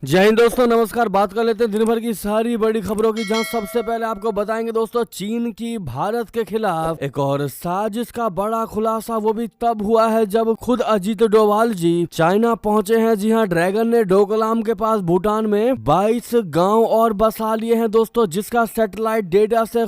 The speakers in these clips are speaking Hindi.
जय हिंद दोस्तों, नमस्कार। बात कर लेते हैं दिन भर की सारी बड़ी खबरों की, जहां सबसे पहले आपको बताएंगे दोस्तों चीन की भारत के खिलाफ एक और साजिश का बड़ा खुलासा। वो भी तब हुआ है जब खुद अजीत डोभाल जी चाइना पहुंचे हैं। जी हां, ड्रैगन ने डोकलाम के पास भूटान में 22 गांव और बसा लिए हैं दोस्तों, जिसका सैटेलाइट डेटा से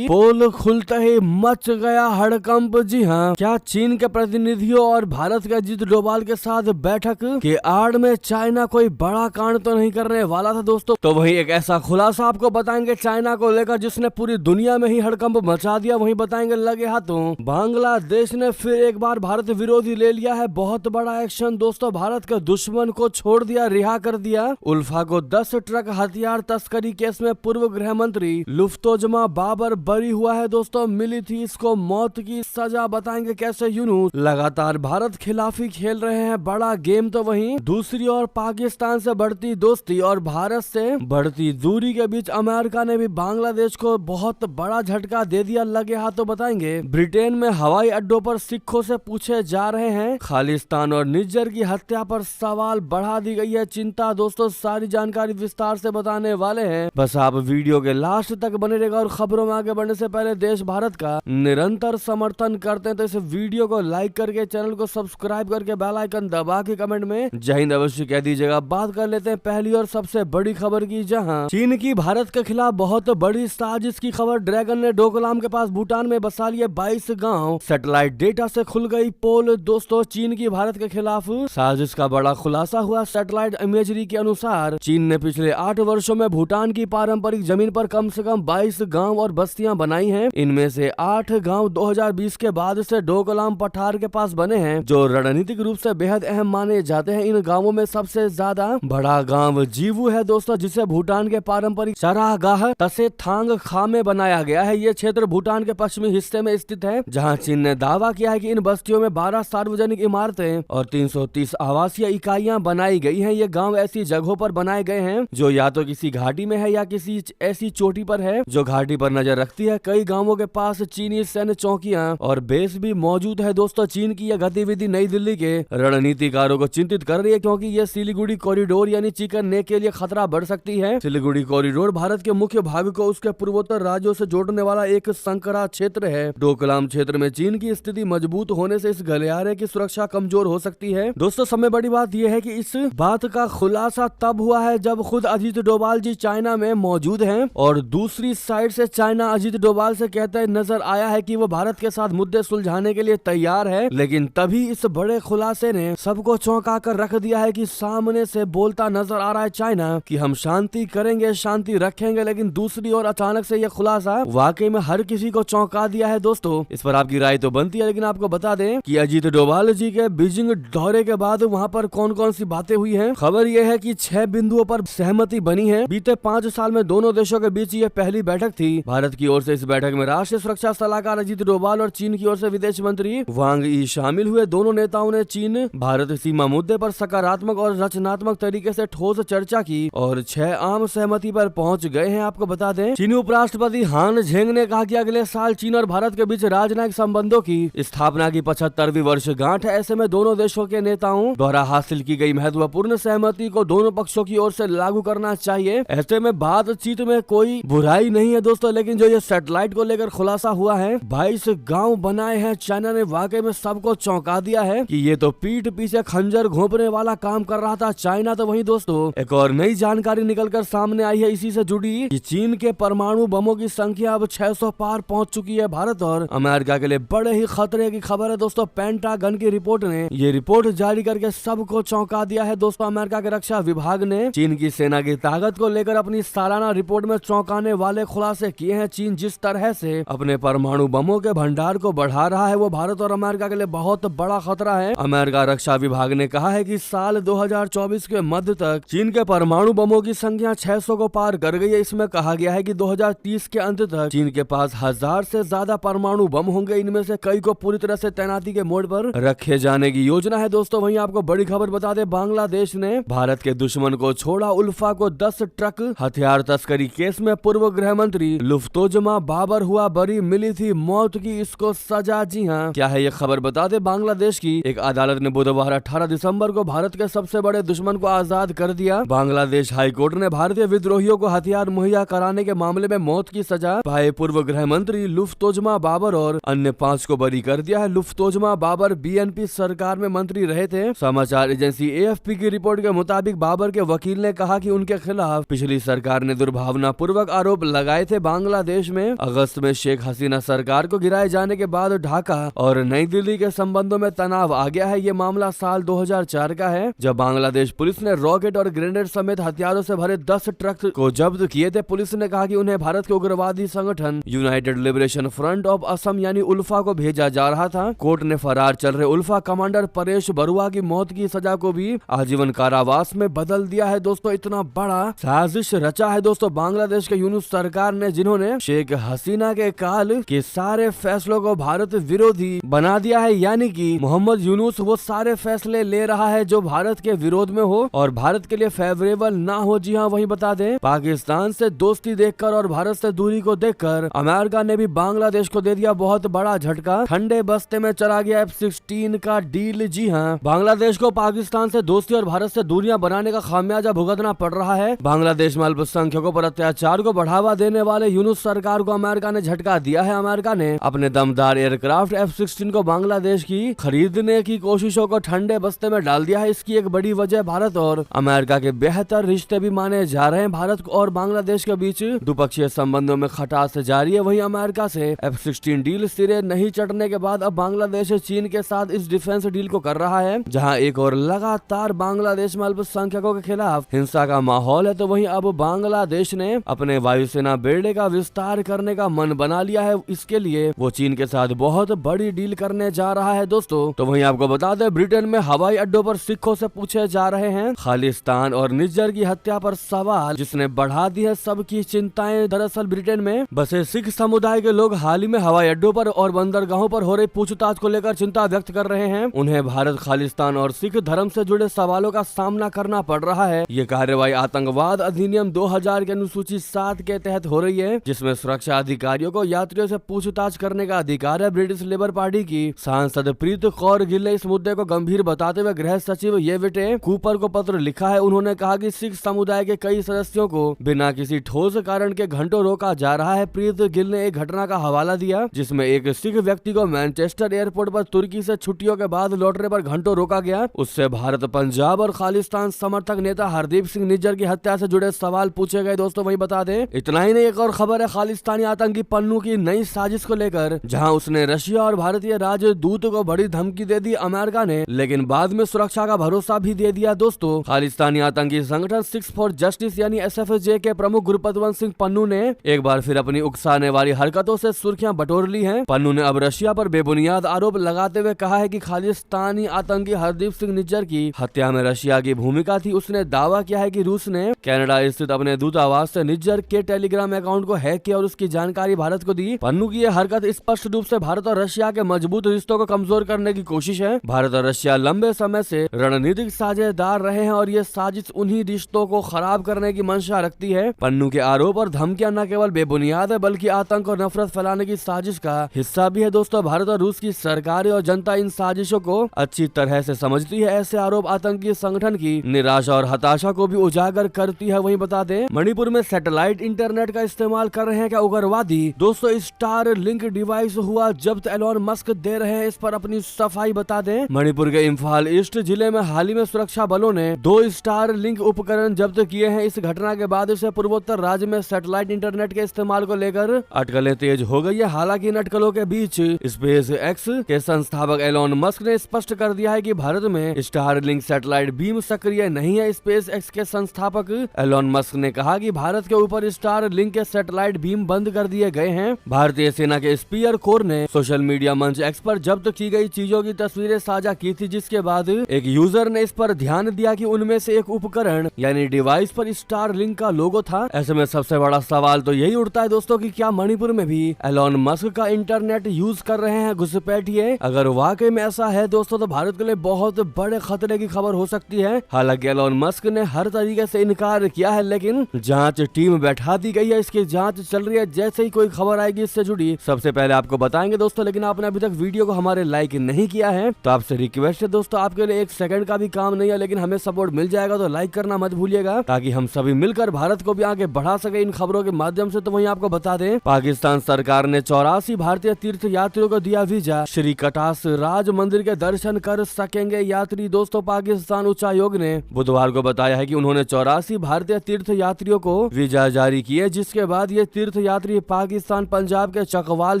पोल खुलते ही मच गया हड़कंप। जी हाँ, क्या चीन के प्रतिनिधियों और भारत के अजीत डोभाल के साथ बैठक के आड़ में चाइना कोई बड़ा कांड तो नहीं करने वाला था दोस्तों? तो वही एक ऐसा खुलासा आपको बताएंगे चाइना को लेकर जिसने पूरी दुनिया में ही हड़कंप मचा दिया। वहीं बताएंगे लगे हाथों बांग्लादेश ने फिर एक बार भारत विरोधी ले लिया है बहुत बड़ा एक्शन दोस्तों। भारत के दुश्मन को छोड़ दिया, रिहा कर दिया। उल्फा को 10 ट्रक हथियार तस्करी केस में पूर्व गृह मंत्री लुफ्तोजमा बाबर बरी हुआ है दोस्तों। मिली थी इसको मौत की सजा। बताएंगे कैसे यूनुस लगातार भारत खिलाफी खेल रहे हैं बड़ा गेम। तो वहीं दूसरी ओर पाकिस्तान से बढ़ती दोस्ती और भारत से बढ़ती दूरी के बीच अमेरिका ने भी बांग्लादेश को बहुत बड़ा झटका दे दिया। लगे हाथों बताएंगे ब्रिटेन में हवाई अड्डों पर सिखों से पूछे जा रहे हैं खालिस्तान और निज्जर की हत्या पर सवाल बढ़ा दी गई है चिंता। दोस्तों सारी जानकारी विस्तार से बताने वाले हैं, बस आप वीडियो के लास्ट तक बने रहेगा। और खबरों में आगे बढ़ने से पहले देश भारत का निरंतर समर्थन करते हैं तो इस वीडियो को लाइक करके चैनल को सब्सक्राइब करके बेल आइकन दबा के कमेंट में जय हिंद अवश्य कह दीजिएगा। बात कर लेते हैं पहली और सबसे बड़ी खबर की, जहां चीन की भारत के खिलाफ बहुत बड़ी साजिश की खबर। ड्रैगन ने डोकलाम के पास भूटान में बसा लिए 22 गांव। सैटेलाइट डेटा से खुल गई पोल। दोस्तों चीन की भारत के खिलाफ साजिश का बड़ा खुलासा हुआ। सैटेलाइट इमेजरी के अनुसार चीन ने पिछले 8 वर्षों में भूटान की पारंपरिक जमीन पर कम से कम 22 गांव और बस्तियां बनाई हैं। इनमें से 8 गांव 2020 के बाद से डोकलाम पठार के पास बने हैं, जो रणनीतिक रूप से बेहद अहम माने जाते हैं। इन गांवों में सबसे ज्यादा बड़ा गांव जीवू है दोस्तों, जिसे भूटान के पारंपरिक चरागाह तसे थांग खा में बनाया गया है। ये क्षेत्र भूटान के पश्चिमी हिस्से में स्थित है, जहां चीन ने दावा किया है कि इन बस्तियों में 12 सार्वजनिक इमारतें और 330 आवासीय इकाइयां बनाई गई हैं। ये गांव ऐसी जगहों पर बनाए गए हैं जो या तो किसी घाटी में है या किसी ऐसी चोटी पर है जो घाटी पर नजर रखती है। कई गांवों के पास चीनी सैन्य चौकियां और बेस भी मौजूद है दोस्तों। चीन की यह गतिविधि नई दिल्ली के रणनीतिकारों को चिंतित कर रही है, क्योंकि ये सिलीगुड़ी कॉरिडोर यानी चिकन नेक के लिए खतरा बढ़ सकती है। सिलीगुड़ी कॉरिडोर भारत के मुख्य भाग को उसके पूर्वोत्तर राज्यों से जोड़ने वाला एक संकरा क्षेत्र है। डोकलाम क्षेत्र में चीन की स्थिति मजबूत होने से इस गलियारे की सुरक्षा कमजोर हो सकती है। दोस्तों समय बड़ी बात यह है कि इस बात का खुलासा तब हुआ है जब खुद अजीत डोभाल जी चाइना में मौजूद हैं, और दूसरी साइड से चाइना अजीत डोभाल से कहते नजर आया है कि वो भारत के साथ मुद्दे सुलझाने के लिए तैयार है। लेकिन तभी इस बड़े खुलासे ने सबको चौंका कर रख दिया है कि सामने से बोलता नजर आ रहा है चाइना कि हम शांति करेंगे, शांति रखेंगे। लेकिन दूसरी ओर अचानक से यह खुलासा वाकई में हर किसी को चौंका दिया है दोस्तों। इस पर आपकी राय तो बनती है, लेकिन आपको बता दें कि अजीत डोभाल जी के बीजिंग दौरे के बाद वहां पर कौन कौन सी बातें हुई हैं। खबर यह है कि 6 बिंदुओं पर सहमति बनी है। बीते 5 साल में दोनों देशों के बीच ये पहली बैठक थी। भारत की ओर से इस बैठक में राष्ट्रीय सुरक्षा सलाहकार अजीत डोभाल और चीन की ओर से विदेश मंत्री वांग यी शामिल हुए। दोनों नेताओं ने चीन भारत सीमा मुद्दे पर सकारात्मक और रचनात्मक तरीके से ठोस चर्चा की और 6 आम सहमति पर पहुंच गए हैं। आपको बता दें चीनी उपराष्ट्रपति हान झेंग ने कहा कि अगले साल चीन और भारत के बीच राजनयिक संबंधों की स्थापना की 75वीं वर्षगांठ है। ऐसे में दोनों देशों के नेताओं द्वारा हासिल की गई महत्वपूर्ण सहमति को दोनों पक्षों की ओर से लागू करना चाहिए। ऐसे में बातचीत में कोई बुराई नहीं है दोस्तों। लेकिन जो ये सैटेलाइट को लेकर खुलासा हुआ है, 22 गाँव बनाए हैं, चाइना ने वाकई में सबको चौंका दिया है कि ये तो पीठ पीछे खंजर घोंपने वाला काम कर रहा था चाइना। तो वहीं दोस्तों एक और नई जानकारी निकलकर सामने आई है इसी से जुड़ी कि चीन के परमाणु बमों की संख्या अब 600 पार पहुंच चुकी है। भारत और अमेरिका के लिए बड़े ही खतरे की खबर है दोस्तों। पेंटागन की रिपोर्ट ने ये रिपोर्ट जारी करके सबको चौंका दिया है दोस्तों। अमेरिका के रक्षा विभाग ने चीन की सेना की ताकत को लेकर अपनी सालाना रिपोर्ट में चौंकाने वाले खुलासे किए हैं। चीन जिस तरह से अपने परमाणु बमों के भंडार को बढ़ा रहा है, वो भारत और अमेरिका के लिए बहुत बड़ा खतरा है। अमेरिका रक्षा विभाग ने कहा है कि साल 2024 के मध्य तक चीन के परमाणु बमों की संख्या 600 को पार कर गई है। इसमें कहा गया है कि 2030 के अंत तक चीन के पास 1000 से ज्यादा परमाणु बम होंगे। इनमें से कई को पूरी तरह से तैनाती के मोड पर रखे जाने की योजना है दोस्तों। वहीं आपको बड़ी खबर बता दें, बांग्लादेश ने भारत के दुश्मन को छोड़ा। उल्फा को 10 ट्रक हथियार तस्करी केस में पूर्व गृह मंत्री लुफ्तोजमा बाबर हुआ बरी। मिली थी मौत की इसको सजा। जी हाँ, क्या है ये खबर बता दें, बांग्लादेश की एक अदालत ने बुधवार 18 दिसंबर को भारत के सबसे बड़े दुश्मन को आजाद कर दिया। बांग्लादेश हाई कोर्ट ने भारतीय विद्रोहियों को हथियार मुहैया कराने के मामले में मौत की सजा पाए पूर्व गृह मंत्री लुफ्तोजमा बाबर और अन्य 5 को बरी कर दिया है। लुफ्तोजमा बाबर बीएनपी सरकार में मंत्री रहे थे। समाचार एजेंसी एएफपी की रिपोर्ट के मुताबिक बाबर के वकील ने कहा कि उनके खिलाफ पिछली सरकार ने दुर्भावना पूर्वक आरोप लगाए थे। बांग्लादेश में अगस्त में शेख हसीना सरकार को गिराए जाने के बाद ढाका और नई दिल्ली के संबंधों में तनाव आ गया है। ये मामला साल 2004 का है, जब बांग्लादेश पुलिस ने रॉकेट और ग्रेनेड समेत हथियारों से भरे 10 ट्रक को जब्त किए थे। पुलिस ने कहा कि उन्हें भारत के उग्रवादी संगठन United liberation front of Assam यानी उल्फा को भेजा जा रहा था। कोर्ट ने फरार चल रहे उल्फा कमांडर परेश बरुआ की मौत की सजा को भी आजीवन कारावास में बदल दिया है। दोस्तों इतना बड़ा साजिश रचा है दोस्तों बांग्लादेश के यूनुस सरकार ने, जिन्होंने शेख हसीना के काल के सारे फैसलों को भारत विरोधी बना दिया है। यानी कि मोहम्मद यूनुस वो सारे फैसले ले रहा है जो भारत के विरोध में हो और भारत के लिए फेवरेबल ना हो। जी हाँ, वही बता दें, पाकिस्तान से दोस्ती देखकर और भारत से दूरी को देखकर अमेरिका ने भी बांग्लादेश को दे दिया बहुत बड़ा झटका। ठंडे बस्ते में चला गया F-16 का डील। जी हाँ, बांग्लादेश को पाकिस्तान से दोस्ती और भारत से दूरियां बनाने का खामियाजा भुगतना पड़ रहा है। बांग्लादेश में अल्पसंख्यकों पर अत्याचार को बढ़ावा देने वाले यूनुस सरकार को अमेरिका ने झटका दिया है। अमेरिका ने अपने दमदार एयरक्राफ्ट F-16 को बांग्लादेश की खरीदने की कोशिशों को ठंडे बस्ते में डाल दिया है। इसकी एक बड़ी वजह भारत और अमेरिका के बेहतर रिश्ते भी माने जा रहे हैं। भारत और बांग्लादेश के बीच द्विपक्षीय संबंधों में खटास जारी है। वहीं अमेरिका से F-16 डील सिरे नहीं चढ़ने के बाद अब बांग्लादेश चीन के साथ इस डिफेंस डील को कर रहा है, जहां एक और लगातार बांग्लादेश में अल्पसंख्यकों के खिलाफ हिंसा का माहौल है। तो वहीं अब बांग्लादेश ने अपने वायुसेना बेड़े का विस्तार करने का मन बना लिया है। इसके लिए वो चीन के साथ बहुत बड़ी डील करने जा रहा है दोस्तों। तो वहीं आपको बता दें, ब्रिटेन में हवाई अड्डों पर सिखों से पूछे जा रहे हैं खालिस्तान और निज्जर की हत्या पर सवाल, जिसने बढ़ा दी है सबकी चिंताएं। दरअसल ब्रिटेन में बसे सिख समुदाय के लोग हाल ही में हवाई अड्डों पर और बंदरगाहों पर हो रही पूछताछ को लेकर चिंता व्यक्त कर रहे हैं। उन्हें भारत खालिस्तान और सिख धर्म से जुड़े सवालों का सामना करना पड़ रहा है। ये कार्रवाई आतंकवाद अधिनियम 2000 के अनुसूची 7 के तहत हो रही है, जिसमें सुरक्षा अधिकारियों को यात्रियों से पूछताछ करने का अधिकार है। ब्रिटिश लेबर पार्टी की सांसद प्रीत कौर गिल ने इस मुद्दे को गंभीर बताते हुए गृह सचिव येविटे कूपर को पत्र लिखा है। उन्होंने कहा कि सिख समुदाय के कई सदस्यों को बिना किसी ठोस कारण के घंटों रोका जा रहा है। प्रीत गिल ने एक घटना का हवाला दिया जिसमें एक सिख व्यक्ति को मैनचेस्टर एयरपोर्ट पर तुर्की से छुट्टियों के बाद लौटने पर घंटों रोका गया। उससे भारत, पंजाब और खालिस्तान समर्थक नेता हरदीप सिंह निज्जर की हत्या से जुड़े सवाल पूछे गए। दोस्तों वही बता दें, इतना ही नहीं, एक और खबर है खालिस्तानी आतंकी पन्नू की नई साजिश को लेकर, जहां उसने रशिया और भारतीय राजदूत को बड़ी धमकी दे दी अमेरिका ने, लेकिन बाद में सुरक्षा का भरोसा भी दे दिया। दोस्तों खालिस्तानी आतंकी संगठन सिक्स फॉर जस्टिस यानी SFJ के प्रमुख गुरपतवंत सिंह पन्नू ने एक बार फिर अपनी उकसाने वाली हरकतों से सुर्खियां बटोर ली हैं। पन्नू ने अब रशिया पर बेबुनियाद आरोप लगाते हुए कहा है कि खालिस्तानी आतंकी हरदीप सिंह निज्जर की हत्या में रशिया की भूमिका थी। उसने दावा किया है कि रूस ने कनाडा स्थित अपने दूतावास से निज्जर के टेलीग्राम अकाउंट को हैक किया और उसकी जानकारी भारत को दी। पन्नू की यह हरकत स्पष्ट रूप से भारत और रशिया के मजबूत रिश्तों को कमजोर करने की कोशिश है। भारत और रशिया लंबे समय से रणनीतिक साझेदार रहे हैं और ये साजिश उन्हीं रिश्तों को खराब करने की मंशा रखती है। पन्नू के आरोप और धमकियां न केवल बेबुनियाद है बल्कि आतंक और नफरत फैलाने की साजिश का हिस्सा भी है। दोस्तों भारत और रूस की सरकारें और जनता इन साजिशों को अच्छी तरह से समझती है। ऐसे आरोप आतंकी संगठन की निराशा और हताशा को भी उजागर करती है। वहीं बता दें, मणिपुर में सैटेलाइट इंटरनेट का इस्तेमाल कर रहे हैं क्या उग्रवादी। दोस्तों स्टार लिंक डिवाइस हुआ जब्त, एलोन मस्क दे रहे हैं इस पर अपनी सफाई। बता दें, मणिपुर के इम्फाल ईस्ट जिले में हाल ही में सुरक्षा बलों ने 2 स्टार लिंक उपकरण जब्त किए हैं। इस घटना के बाद से पूर्वोत्तर राज्य में सैटेलाइट इंटरनेट के इस्तेमाल को लेकर अटकलें तेज हो गई है। हालांकि इन अटकलों के बीच स्पेस एक्स के संस्थापक एलोन मस्क ने स्पष्ट कर दिया है कि भारत में स्टार लिंक सैटेलाइट बीम सक्रिय नहीं है। स्पेस एक्स के संस्थापक एलोन मस्क ने कहा कि भारत के ऊपर स्टार लिंक के सैटेलाइट बीम बंद कर दिए गए हैं। भारतीय सेना के स्पीयर कोर ने सोशल मीडिया मंच एक्स पर जब्त की गई चीजों की तस्वीरें साझा की थी, जिसके बाद एक यूजर ने इस पर ध्यान दिया कि उनमें से एक उपकरण यानी डिवाइस पर स्टार लिंक का लोगो था। ऐसे में सबसे बड़ा सवाल तो यही उठता है दोस्तों कि क्या मणिपुर में भी एलोन मस्क का इंटरनेट यूज कर रहे हैं घुसपैठिए। अगर वाकई में ऐसा है दोस्तों तो भारत के लिए बहुत बड़े खतरे की खबर हो सकती है। हालांकि एलोन मस्क ने हर तरीके से इनकार किया है, लेकिन जांच टीम बैठा दी गई है, इसकी जांच चल रही है। जैसे ही कोई खबर आएगी इससे जुड़ी सबसे पहले आपको बताएंगे दोस्तों। लेकिन आपने अभी तक वीडियो को हमारे लाइक नहीं किया है तो आपसे रिक्वेस्ट है दोस्तों, आपके लिए 1 सेकंड का भी काम नहीं है, लेकिन हमें सपोर्ट सपोर्ट मिल जाएगा तो लाइक करना मत भूलिएगा, ताकि हम सभी मिलकर भारत को भी आगे बढ़ा सके इन खबरों के माध्यम से। तो वहीं आपको बता दें, पाकिस्तान सरकार ने 84 भारतीय तीर्थ यात्रियों को दिया वीजा। श्री कटास राज मंदिर के दर्शन कर सकेंगे यात्री। दोस्तों, पाकिस्तान उच्चायोग ने बुधवार को बताया है कि उन्होंने 84 भारतीय तीर्थ यात्रियों को वीजा जारी किए, जिसके बाद ये तीर्थ यात्री पाकिस्तान पंजाब के चकवाल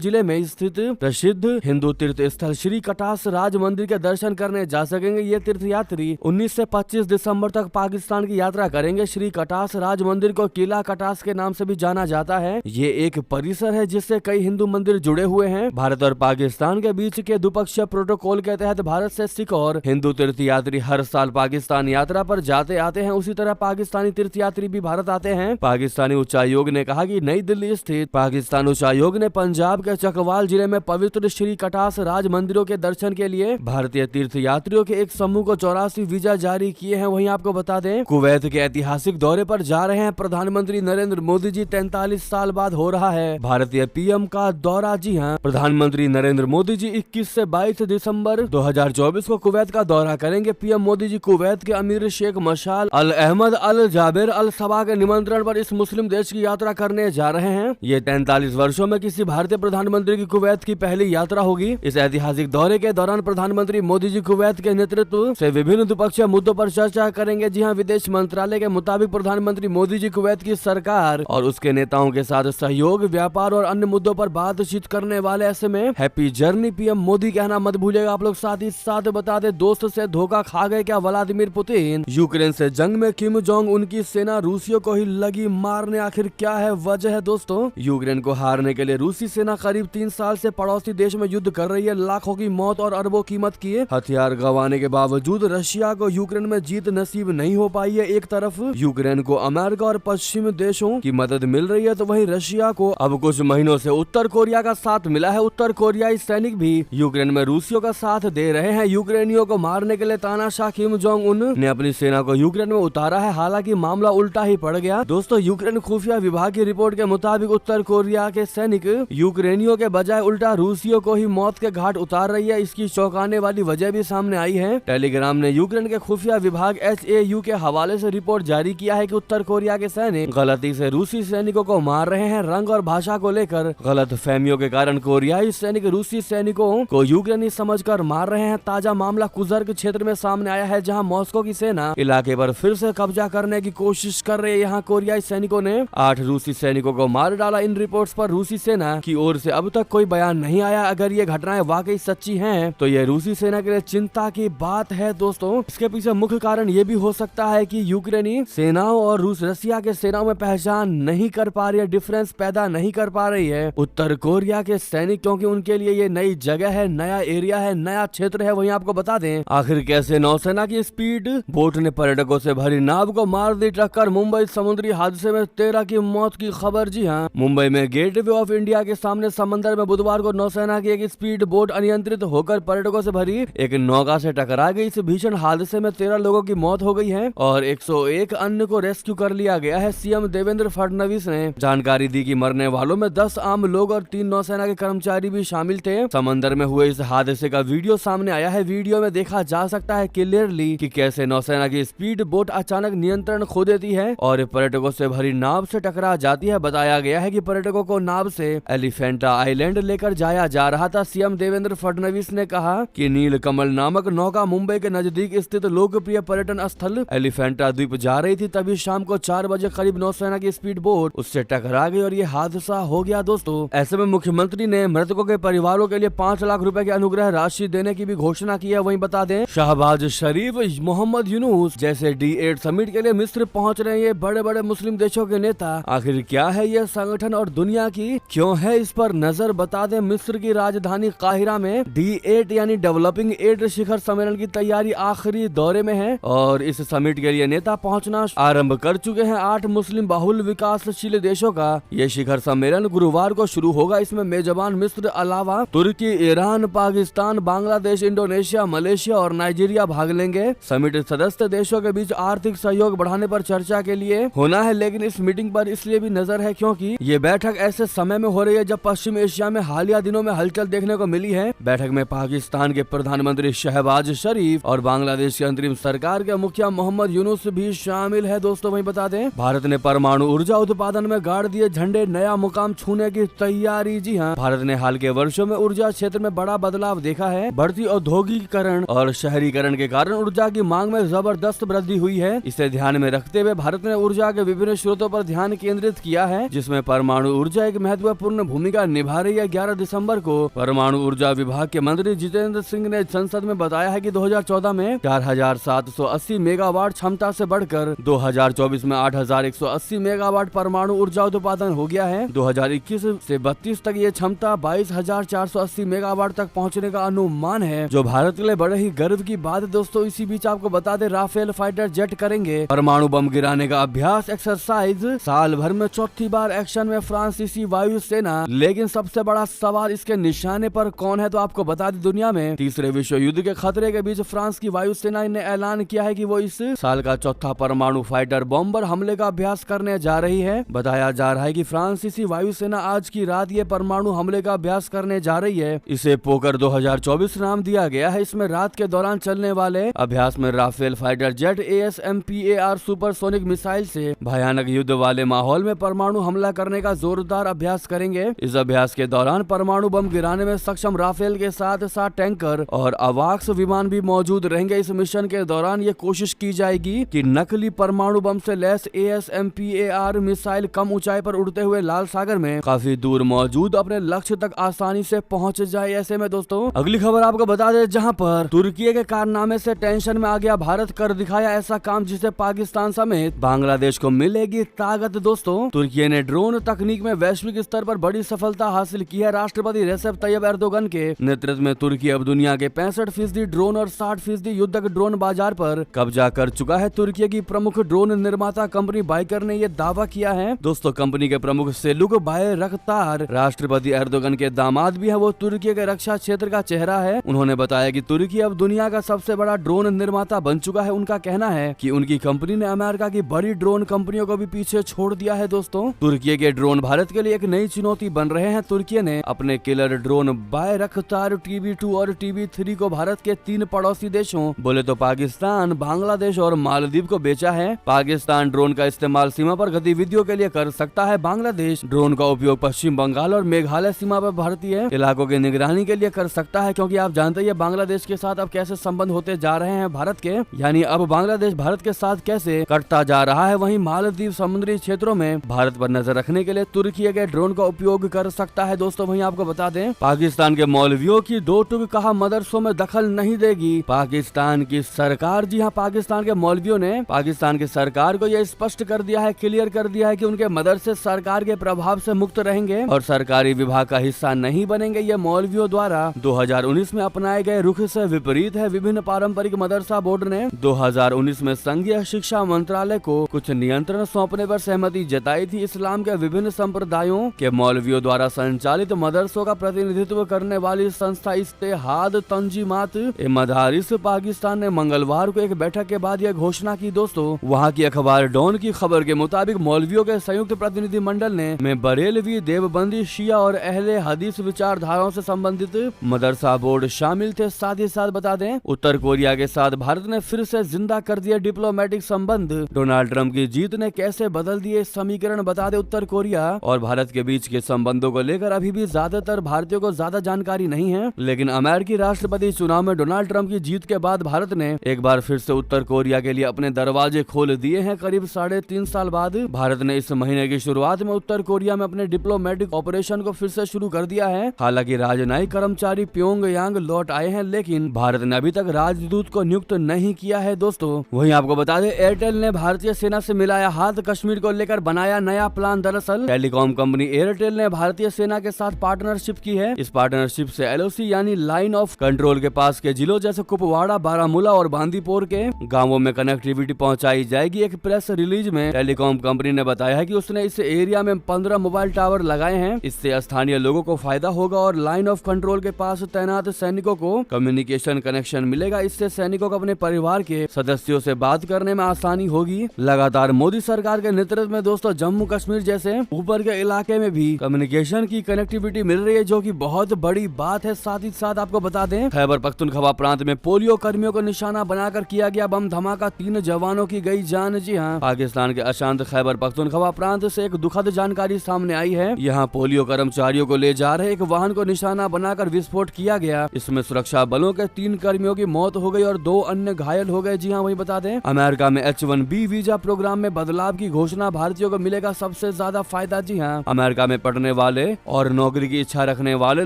जिले में स्थित प्रसिद्ध हिंदू तीर्थ स्थल श्री कटास राज मंदिर के दर्शन करने जा सकेंगे। ये तीर्थ यात्री 19 से 25 दिसंबर तक पाकिस्तान की यात्रा करेंगे। श्री कटास राज मंदिर को किला कटास के नाम से भी जाना जाता है। ये एक परिसर है जिससे कई हिंदू मंदिर जुड़े हुए हैं। भारत और पाकिस्तान के बीच के द्विपक्षीय प्रोटोकॉल के तहत भारत से सिख और हिंदू तीर्थ यात्री हर साल पाकिस्तान यात्रा पर जाते आते हैं। उसी तरह पाकिस्तानी तीर्थ यात्री भी भारत आते हैं। पाकिस्तानी उच्चायोग ने कहा कि नई दिल्ली स्थित पाकिस्तान उच्चायोग ने पंजाब के चकवाल जिले में पवित्र श्री कटास राज मंदिरों के दर्शन के लिए भारतीय तीर्थ यात्रियों के एक समूह को 84 वीजा जारी किए हैं। वहीं आपको बता दें, कुवैत के ऐतिहासिक दौरे पर जा रहे हैं प्रधानमंत्री नरेंद्र मोदी जी। 43 साल बाद हो रहा है भारतीय पीएम का दौरा। जी हां, प्रधानमंत्री नरेंद्र मोदी जी 21 से 22 दिसंबर 2024 को कुवैत का दौरा करेंगे। पीएम मोदी जी कुवैत के अमीर शेख मशाल अल अहमद अल जाबिर अल सबा के निमंत्रण पर इस मुस्लिम देश की यात्रा करने जा रहे हैं। ये 43 वर्षों में किसी भारतीय प्रधानमंत्री की कुवैत की पहली यात्रा होगी। इस ऐतिहासिक दौरे के दौरान प्रधानमंत्री मोदी जी कुवैत के नेतृत्व से विभिन्न द्विपक्षीय मुद्दों पर चर्चा करेंगे। जी हां, विदेश मंत्रालय के मुताबिक प्रधानमंत्री मोदी जी कुवैत की सरकार और उसके नेताओं के साथ सहयोग, व्यापार और अन्य मुद्दों पर बातचीत करने वाले। ऐसे में हैप्पी जर्नी पीएम मोदी कहना मत भूलिएगा आप लोग। साथ ही साथ बता दें, दोस्त से धोखा खा गए क्या व्लादिमीर पुतिन? यूक्रेन से जंग में किम जोंग उनकी सेना रूसियों को ही लगी मारने। आखिर क्या है वजह है दोस्तों? यूक्रेन को हारने के लिए रूसी सेना करीब 3 साल से पड़ोसी देश में युद्ध कर रही है। लाखों की मौत और अरबों कीमत की हथियार गंवाने के बावजूद रशिया को यूक्रेन में जीत नसीब नहीं हो पाई है। एक तरफ यूक्रेन को अमेरिका और पश्चिमी देशों की मदद मिल रही है, तो वहीं रशिया को अब कुछ महीनों से उत्तर कोरिया का साथ मिला है। उत्तर कोरियाई सैनिक भी यूक्रेन में रूसियों का साथ दे रहे हैं। यूक्रेनियों को मारने के लिए तानाशाह किम जोंग उन ने अपनी सेना को यूक्रेन में उतारा है। हालांकि मामला उल्टा ही पड़ गया। दोस्तों, यूक्रेन खुफिया विभाग की रिपोर्ट के मुताबिक उत्तर कोरिया के सैनिक यूक्रेनियों के बजाय उल्टा रूसियों को ही मौत के घाट उतार रही है। इसकी चौंकाने वाली वजह भी सामने आई है। टेलीग्राम ने यूक्रेन के खुफिया विभाग HAU के हवाले से रिपोर्ट जारी किया है कि उत्तर कोरिया के सैनिक गलती से रूसी सैनिकों को मार रहे हैं। रंग और भाषा को लेकर गलत फहमियों के कारण कोरियाई सैनिक रूसी सैनिकों को यूक्रेनी समझकर मार रहे हैं। ताजा मामला कुजर्ग क्षेत्र में सामने आया है, जहां मॉस्को की सेना इलाके पर फिर से कब्जा करने की कोशिश कर रही है। यहाँ कोरियाई सैनिकों ने 8 रूसी सैनिकों को मार डाला। इन रिपोर्ट्स पर रूसी सेना की ओर से अब तक कोई बयान नहीं आया। अगर ये घटनाएं वाकई सच्ची हैं, तो ये रूसी सेना के लिए चिंता की बात है। दोस्तों, इसके पीछे मुख्य कारण ये भी हो सकता है कि यूक्रेनी सेनाओं और रशिया के सेनाओं में पहचान नहीं कर पा रही है, डिफरेंस पैदा नहीं कर पा रही है उत्तर कोरिया के सैनिक, क्योंकि उनके लिए ये नई जगह है, नया एरिया है, नया क्षेत्र है। वहीं आपको बता दें, आखिर कैसे नौसेना की स्पीड बोट ने पर्यटकों से भरी नाव को मार दी टक्कर। मुंबई समुद्री हादसे में 13 की मौत की खबर। जी हाँ, मुंबई में गेटवे ऑफ इंडिया के सामने समंदर में बुधवार को नौसेना की एक स्पीड बोट अनियंत्रित होकर पर्यटकों से भरी एक नौका से टकरा गई। इस भीषण हादसे में 13 लोगों की मौत हो गई है और 101 अन्य को रेस्क्यू कर लिया गया है। सीएम देवेंद्र फडणवीस ने जानकारी दी कि मरने वालों में 10 आम लोग और 3 नौसेना के कर्मचारी भी शामिल थे। समंदर में हुए इस हादसे का वीडियो सामने आया है। वीडियो में देखा जा सकता है क्लियरली कि कैसे नौसेना की स्पीड बोट अचानक नियंत्रण खो देती है और पर्यटकों से भरी नाव से टकरा जाती है। बताया गया है कि पर्यटकों को नाव से एलिफेंटा आइलैंड लेकर जाया जा रहा था। सीएम देवेंद्र फडणवीस ने कहा कि नीलकमल नामक नौका मुंबई के नजदीक स्थित लोकप्रिय पर्यटन स्थल एलिफेंटा द्वीप जा रही थी। तभी शाम को 4 बजे करीब नौसेना की स्पीड बोट उससे टकरा गई और ये हादसा हो गया। दोस्तों, ऐसे में मुख्यमंत्री ने मृतकों के परिवारों के लिए 5 लाख रुपए की अनुग्रह राशि देने की भी घोषणा की है। वहीं बता दें, शहबाज शरीफ, मोहम्मद यूनुस जैसे D8 समिट के लिए मिस्र पहुंच रहे हैं ये बड़े बड़े मुस्लिम देशों के नेता। आखिर क्या है ये संगठन और दुनिया की क्यों है इस पर नजर। बता दें, मिस्र की राजधानी काहिरा में D8 यानी डेवलपिंग 8 शिखर सम्मेलन की तैयारी आखिरी दौरे में है और इस समिट के लिए नेता पहुंचना आरंभ कर चुके हैं। 8 मुस्लिम बहुल विकासशील देशों का ये शिखर सम्मेलन गुरुवार को शुरू होगा। इसमें मेजबान मिस्र अलावा तुर्की, ईरान, पाकिस्तान, बांग्लादेश, इंडोनेशिया, मलेशिया और नाइजीरिया भाग लेंगे। समिट सदस्य देशों के बीच आर्थिक सहयोग बढ़ाने पर चर्चा के लिए होना है, लेकिन इस मीटिंग पर इसलिए भी नजर है क्योंकि ये बैठक ऐसे समय में हो रही है जब पश्चिम एशिया में हालिया दिनों में हलचल देखने को मिली है। बैठक में पाकिस्तान के प्रधानमंत्री शहबाज शरीफ और बांग्लादेश की अंतरिम सरकार सरकार के मुखिया मोहम्मद यूनुस भी शामिल है। दोस्तों वहीं बता दें, भारत ने परमाणु ऊर्जा उत्पादन में गाड़ दिए झंडे, नया मुकाम छूने की तैयारी। जी हाँ, भारत ने हाल के वर्षों में ऊर्जा क्षेत्र में बड़ा बदलाव देखा है। बढ़ती औद्योगिकीकरण और शहरीकरण के कारण ऊर्जा की मांग में जबरदस्त वृद्धि हुई है। इसे ध्यान में रखते हुए भारत ने ऊर्जा के विभिन्न स्रोतों पर ध्यान केंद्रित किया है, जिसमें परमाणु ऊर्जा एक महत्वपूर्ण भूमिका निभा रही है। 11 दिसंबर को परमाणु ऊर्जा विभाग के मंत्री जितेंद्र सिंह ने संसद में बताया है कि 2014 में 4780 मेगावाट क्षमता से बढ़कर 2024 में 8180 मेगावाट परमाणु ऊर्जा उत्पादन हो गया है। 2021 से 32 तक ये क्षमता 22,480 मेगावाट तक पहुंचने का अनुमान है, जो भारत के लिए बड़े ही गर्व की बात है। दोस्तों इसी बीच आपको बता दें, राफेल फाइटर जेट करेंगे परमाणु बम गिराने का अभ्यास एक्सरसाइज। साल भर में चौथी बार एक्शन में फ्रांसीसी वायुसेना। लेकिन सबसे बड़ा सवाल इसके निशाने पर कौन है, तो आपको बता दें, दुनिया में तीसरे विश्व युद्ध के खतरे के बीच फ्रांस की वायुसेना ने ऐलान किया है कि वो इस साल का चौथा परमाणु फाइटर बॉम्बर हमले का अभ्यास करने जा रही है। बताया जा रहा है कि फ्रांसीसी वायुसेना आज की रात ये परमाणु हमले का अभ्यास करने जा रही है। इसे पोकर 2024 नाम दिया गया है। इसमें रात के दौरान चलने वाले अभ्यास में Rafale fighter jet ASMPAR supersonic missile से भयानक युद्ध वाले माहौल में परमाणु हमला करने का जोरदार अभ्यास करेंगे। इस अभ्यास के दौरान परमाणु बम गिराने में सक्षम राफेल के साथ साथ टैंकर और अवाक्स विमान भी मौजूद रहेंगे। इस मिशन के दौरान ये कोशिश की जाएगी कि नकली परमाणु बम से लैस ASMPAR मिसाइल कम ऊंचाई पर उड़ते हुए लाल सागर में काफी दूर मौजूद अपने लक्ष्य तक आसानी से पहुंच जाए। ऐसे में दोस्तों अगली खबर आपको बता दें, जहां पर तुर्की के कारनामे से टेंशन में आ गया भारत, कर दिखाया ऐसा काम जिसे पाकिस्तान समेत बांग्लादेश को मिलेगी ताकत। दोस्तों तुर्की ने ड्रोन तकनीक में वैश्विक स्तर पर बड़ी सफलता हासिल की है। राष्ट्रपति रेसेप तैयब एर्दोगन के नेतृत्व में तुर्की अब दुनिया के 65% ड्रोन और 60% युद्धक ड्रोन बाजार पर कब्जा कर चुका है। तुर्की की प्रमुख ड्रोन निर्माता कंपनी बाइकर ने यह दावा किया है। दोस्तों कंपनी के प्रमुख सेलुक बायरख्तार राष्ट्रपति एर्दोगन के दामाद भी है। वो तुर्की के रक्षा क्षेत्र का चेहरा है। उन्होंने बताया कि तुर्की अब दुनिया का सबसे बड़ा ड्रोन निर्माता बन चुका है। उनका कहना है कि उनकी कंपनी ने अमेरिका की बड़ी ड्रोन कंपनियों को भी पीछे छोड़ दिया है। दोस्तों तुर्की के ड्रोन भारत के लिए एक नई चुनौती बन रहे हैं। तुर्की ने अपने किलर ड्रोन बायरख्तार TB2 और TB3 को भारत के 3 पड़ोसी देशों बोले तो पाकिस्तान, बांग्लादेश और मालदीव को बेचा है। पाकिस्तान ड्रोन का इस्तेमाल सीमा पर गतिविधियों के लिए कर सकता है। बांग्लादेश ड्रोन का उपयोग पश्चिम बंगाल और मेघालय सीमा पर भारतीय इलाकों की निगरानी के लिए कर सकता है, क्योंकि आप जानते हैं बांग्लादेश के साथ अब कैसे संबंध होते जा रहे हैं भारत के, यानी अब बांग्लादेश भारत के साथ कैसे कटता जा रहा है। वहीं मालदीव समुद्री क्षेत्रों में भारत पर नजर रखने के लिए तुर्की के ड्रोन का उपयोग कर सकता है। दोस्तों वहीं आपको बता दें, पाकिस्तान के मौलवियों की 2 टूक कहा मदरसों में दखल नहीं देगी पाकिस्तान की सरकार। जी हां, पाकिस्तान के मौलवियों ने पाकिस्तान की सरकार को यह स्पष्ट कर दिया है, क्लियर कर दिया है कि उनके मदरसे सरकार के प्रभाव से मुक्त रहेंगे और सरकारी विभाग का हिस्सा नहीं बनेंगे। ये मौलवियों द्वारा 2019 में अपनाए गए रुख से विपरीत है। विभिन्न पारंपरिक मदरसा बोर्ड ने 2019 में संघीय शिक्षा मंत्रालय को कुछ नियंत्रण सौंपने पर सहमति जताई थी। इस्लाम के विभिन्न संप्रदायों के मौलवियों द्वारा संचालित मदरसों का प्रतिनिधित्व करने वाली संस्था इत्तेहाद तंजीमात ए मदारिस पाकिस्तान ने मंगलवार को एक बैठक के बाद यह घोषणा की। दोस्तों वहां की अखबार डॉन की खबर के मुताबिक मौलवियों के संयुक्त प्रतिनिधि मंडल ने में बरेलवी, देवबंदी, शिया और अहले हदीस विचारधाराओं से संबंधित मदरसा बोर्ड शामिल थे। साथ ही साथ बता दें, उत्तर कोरिया के साथ भारत ने फिर से जिंदा कर दिए डिप्लोमेटिक संबंध। डोनाल्ड ट्रंप की जीत ने कैसे बदल दिए समीकरण, बता दें उत्तर कोरिया और भारत के बीच के संबंधों को लेकर अभी भी ज्यादातर भारतीयों को ज्यादा जानकारी नहीं है। लेकिन अमेरिकी राष्ट्रपति चुनाव में डोनाल्ड ट्रंप की जीत के बाद भारत ने एक बार फिर से उत्तर कोरिया के लिए अपने दरवाजे खोल दिए हैं। करीब 3.5 साल बाद भारत ने इस महीने की शुरुआत में उत्तर कोरिया में अपने डिप्लोमेटिक ऑपरेशन को फिर से शुरू कर दिया है। हालांकि राजनयिक कर्मचारी प्योंगयांग लौट आए हैं, लेकिन भारत ने अभी तक राजदूत को नियुक्त नहीं किया है। दोस्तों वहीं आपको बता दें, एयरटेल ने भारतीय सेना से मिलाया हाथ, कश्मीर को लेकर बनाया नया प्लान। दरअसल टेलीकॉम कंपनी एयरटेल ने भारतीय सेना के साथ पार्टनरशिप की है। इस पार्टनरशिप से LOC यानी लाइन ऑफ कंट्रोल के पास के जिलों जैसे कुपवाड़ा, बारामूला और बांदीपोर के गांवों में कनेक्टिविटी पहुंचाई जाएगी। एक प्रेस रिलीज में टेलीकॉम कंपनी ने बताया है कि उसने इस एरिया में 15 मोबाइल टावर लगाए हैं। इससे स्थानीय लोगों को फायदा होगा और लाइन ऑफ कंट्रोल के पास तैनात सैनिकों को कम्युनिकेशन कनेक्शन मिलेगा। इससे सैनिकों को अपने परिवार के सदस्यों से बात करने में आसानी होगी। लगातार मोदी सरकार के नेतृत्व में दोस्तों जम्मू कश्मीर जैसे ऊपर के इलाके में भी कम्युनिकेशन की कनेक्टिविटी मिल रही है, जो कि बहुत बड़ी बात है। साथ ही साथ आपको बता दें, खैबर पख्तूनख्वा प्रांत में पोलियो कर्मियों को निशाना बनाकर आकर किया गया बम धमाका, 3 जवानों की गई जान। जी हाँ, पाकिस्तान के अशांत खैबर पख्तूनख्वा प्रांत से एक दुखद जानकारी सामने आई है। यहाँ पोलियो कर्मचारियों को ले जा रहे एक वाहन को निशाना बनाकर विस्फोट किया गया। इसमें सुरक्षा बलों के 3 कर्मियों की मौत हो गई और 2 अन्य घायल हो गए। जी हाँ, वही बता दें, अमेरिका में H-1B वीजा प्रोग्राम में बदलाव की घोषणा, भारतीयों को मिलेगा सबसे ज्यादा फायदा। जी हाँ, अमेरिका में पढ़ने वाले और नौकरी की इच्छा रखने वाले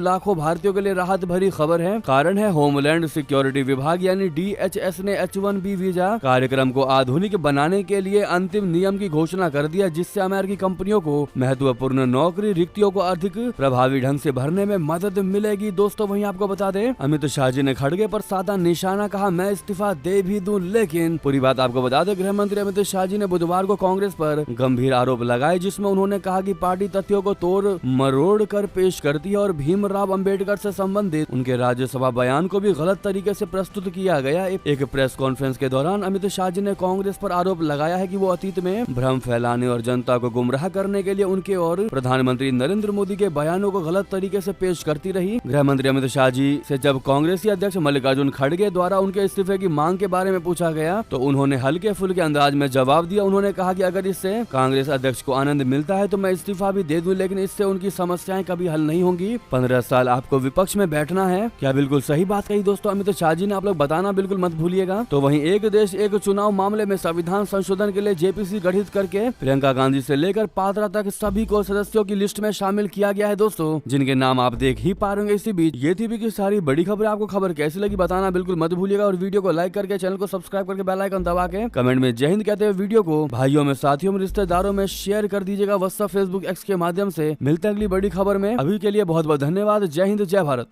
लाखों भारतीयों के लिए राहत भरी खबर है। कारण है होमलैंड सिक्योरिटी विभाग यानी DHS ने H-1B वीजा कार्यक्रम को आधुनिक बनाने के लिए अंतिम नियम की घोषणा कर दिया, जिससे अमेरिकी कंपनियों को महत्वपूर्ण नौकरी रिक्तियों को अधिक प्रभावी ढंग से भरने में मदद मिलेगी। दोस्तों वहीं आपको बता दें, अमित शाह जी ने खड़गे पर साधा निशाना, कहा मैं इस्तीफा दे भी दूं लेकिन। पूरी बात आपको बता दें, गृह मंत्री अमित शाह जी ने बुधवार को कांग्रेस पर गंभीर आरोप लगाए, जिसमें उन्होंने कहा कि पार्टी तथ्यों को तोड़ मरोड़ कर पेश करती है और भीमराव अंबेडकर से संबंधित उनके राज्यसभा बयान को भी गलत तरीके से प्रस्तुत किया गया। एक प्रेस कॉन्फ्रेंस के दौरान अमित शाह जी ने कांग्रेस पर आरोप लगाया है कि वो अतीत में भ्रम फैलाने और जनता को गुमराह करने के लिए उनके और प्रधानमंत्री नरेंद्र मोदी के बयानों को गलत तरीके से पेश करती रही। गृह मंत्री अमित शाह जी से जब कांग्रेसी अध्यक्ष मल्लिकार्जुन खड़गे द्वारा उनके इस्तीफे की मांग के बारे में पूछा गया तो उन्होंने हल्के फुल्के अंदाज में जवाब दिया। उन्होंने कहा कि अगर इससे कांग्रेस अध्यक्ष को आनंद मिलता है तो मैं इस्तीफा भी दे दूं, लेकिन इससे उनकी समस्याएं कभी हल नहीं होंगी। 15 साल आपको विपक्ष में बैठना है। क्या बिल्कुल सही बात कही दोस्तों अमित शाह जी ने, आप लोग बताना बिल्कुल मत भूलिएगा। तो वहीं एक देश एक चुनाव मामले में संविधान संशोधन के लिए JPC गठित करके प्रियंका गांधी से लेकर पात्रा तक सभी को सदस्यों की लिस्ट में शामिल किया गया है दोस्तों, जिनके नाम आप देख ही पा रहे होंगे। इसी बीच ये थी की सारी बड़ी खबर। आपको खबर कैसी लगी बताना बिल्कुल मत भूलिएगा और वीडियो को लाइक करके चैनल को सब्सक्राइब करके बेल आइकन दबा के कमेंट में जय हिंद कहते हुए वीडियो को भाइयों में, साथियों में, रिश्तेदारों में शेयर कर दीजिएगा। व्हाट्सएप, फेसबुक, X के माध्यम से। मिलते हैं अगली बड़ी खबर में। अभी के लिए बहुत बहुत धन्यवाद। जय हिंद, जय भारत।